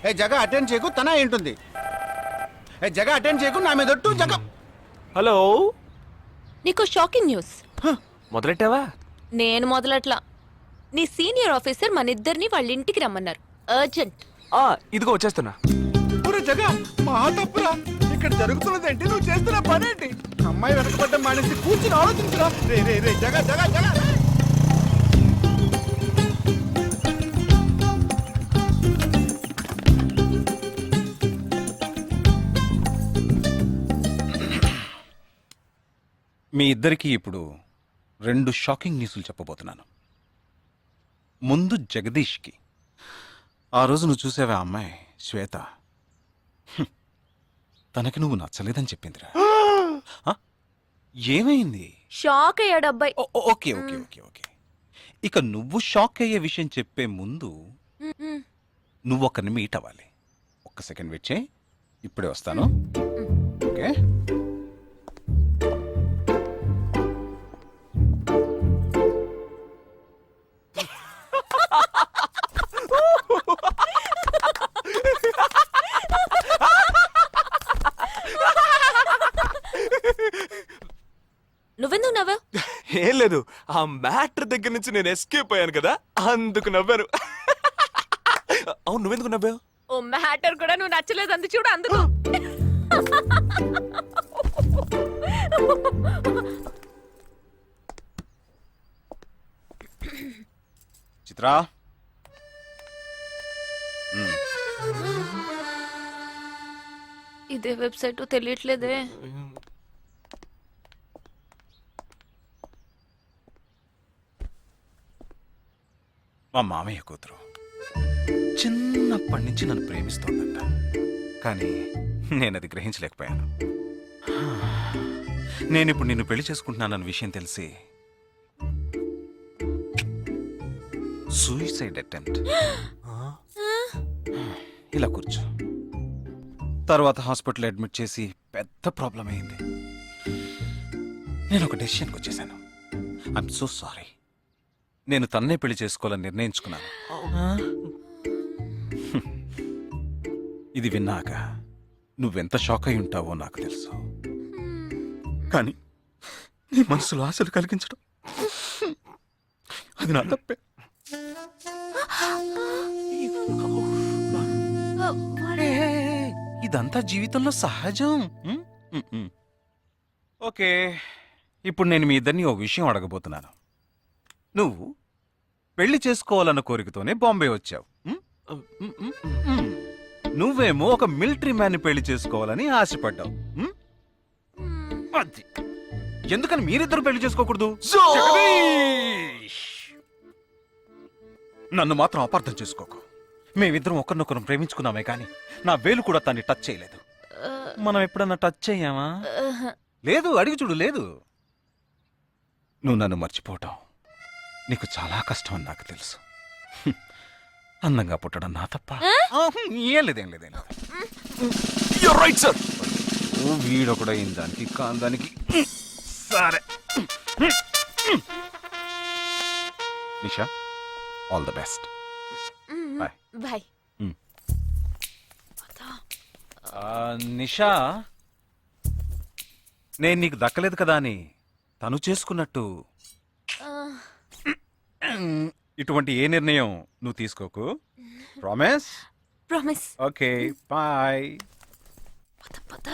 ఏ జగ అటెండ్ చేయకు తన ఏంటుంది. ఏ జగ అటెండ్ చేయకు నా మీద ఒట్టు జగ. హలో, నీకు షాకింగ్ న్యూస్. మొదలెట్టావా? నేను మొదలట్లా. నీ సీనియర్ ఆఫీసర్ మన ఇద్దరిని వాళ్ళ ఇంటికి రమ్మన్నారు. అర్జెంట్. ఇదిగో వచ్చేస్తున్నా. ఒరే జగ, మా తప్పురా. ఇక్కడ జరుగుతున్నదేంటి, నువ్వు చేస్తున్న పనేంటి? అమ్మాయి వెనకబడ్డ మానేసి కూర్చుని ఆలోచించురా. రే రే రే జగ జగ జగ. మీ ఇద్దరికి ఇప్పుడు 2 షాకింగ్ న్యూస్లు చెప్పబోతున్నాను. ముందు జగదీష్కి. ఆ రోజు నువ్వు చూసావా అమ్మాయి శ్వేత, తనకి నువ్వు నచ్చలేదని చెప్పిందిరా. ఏమైంది? షాక్ అయ్యాడు అబ్బాయి. Okay okay okay okay. ఇక నువ్వు షాక్ అయ్యే విషయం చెప్పే ముందు నువ్వు ఒకరిని మీట్ అవ్వాలి. ఒక్క సెకండ్ వెయిట్ చేయి, ఇప్పుడే వస్తాను. ఓకే. నువ్వెందుకు నవ్వావు? ఏం లేదు, ఆ మ్యాటర్ దగ్గర నుంచి నేను ఎస్కేప్ అయ్యాను కదా, అందుకు నవ్వాను. అవును, నువ్వెందుకు నవ్వావు? ఓ మ్యాటర్ కూడా నువ్వు నచ్చలేదు అంది చూడు, అందుకు. చిత్రా, ఇదే వెబ్సైట్ తెలియట్లేదే. మా మామయ్య కూతురు చిన్నప్పటి నుంచి నన్ను ప్రేమిస్తోందంట. కానీ నేనది గ్రహించలేకపోయాను. నేనిప్పుడు నిన్ను పెళ్లి చేసుకుంటున్నానన్న విషయం తెలిసి సూసైడ్ అటెంప్ట్. ఇలా కూర్చో. తర్వాత హాస్పిటల్ అడ్మిట్ చేసి పెద్ద ప్రాబ్లం అయింది. నేను ఒక డెసిషన్కి వచ్చేసాను. I'm so sorry. నేను తన్నే పెళ్లి చేసుకోవాలని నిర్ణయించుకున్నాను. ఇది విన్నాక నువ్వెంత షాక్ అయి ఉంటావో నాకు తెలుసు. కానీ నీ మనసులో ఆశలు కలిగించడం అది నా తప్పే. ఇదంతా జీవితంలో సహజం. ఓకే, ఇప్పుడు నేను మీ ఇద్దరిని ఓ విషయం అడగబోతున్నాను. నువ్వు పెళ్లి చేసుకోవాలన్న కోరికతోనే బాంబే వచ్చావు. నువ్వేమో ఒక మిలిటరీ మ్యాన్ పెళ్లి చేసుకోవాలని ఆశపడ్డావు. అది ఎందుకని మీరిద్దరు పెళ్లి చేసుకోకూడదు? నన్ను మాత్రం అపార్థం చేసుకోకు. మేమిద్దరం ఒకరినొకరు ప్రేమించుకున్నామే కానీ నా వేలు కూడా తన్ని టచ్ చేయలేదు. మనం ఎప్పుడన్నా టచ్ అయ్యామా? లేదు. అడిగి చూడు. లేదు. నువ్వు నన్ను మర్చిపోవటం నీకు చాలా కష్టం అని నాకు తెలుసు. అందంగా పుట్టడం నా తప్ప. ఏం లేదేం లేదేం లేదు. వీడొకడు అయిన దానికి కాందానికి. సరే Nisha, all the best. Bye bye. Nisha, నేను నీకు దక్కలేదు కదా అని తను చేసుకున్నట్టు ఇటువంటి ఏ నిర్ణయం నువ్వు తీసుకోకు. ప్రామిస్? ప్రామిస్. Okay, bye. పద పద.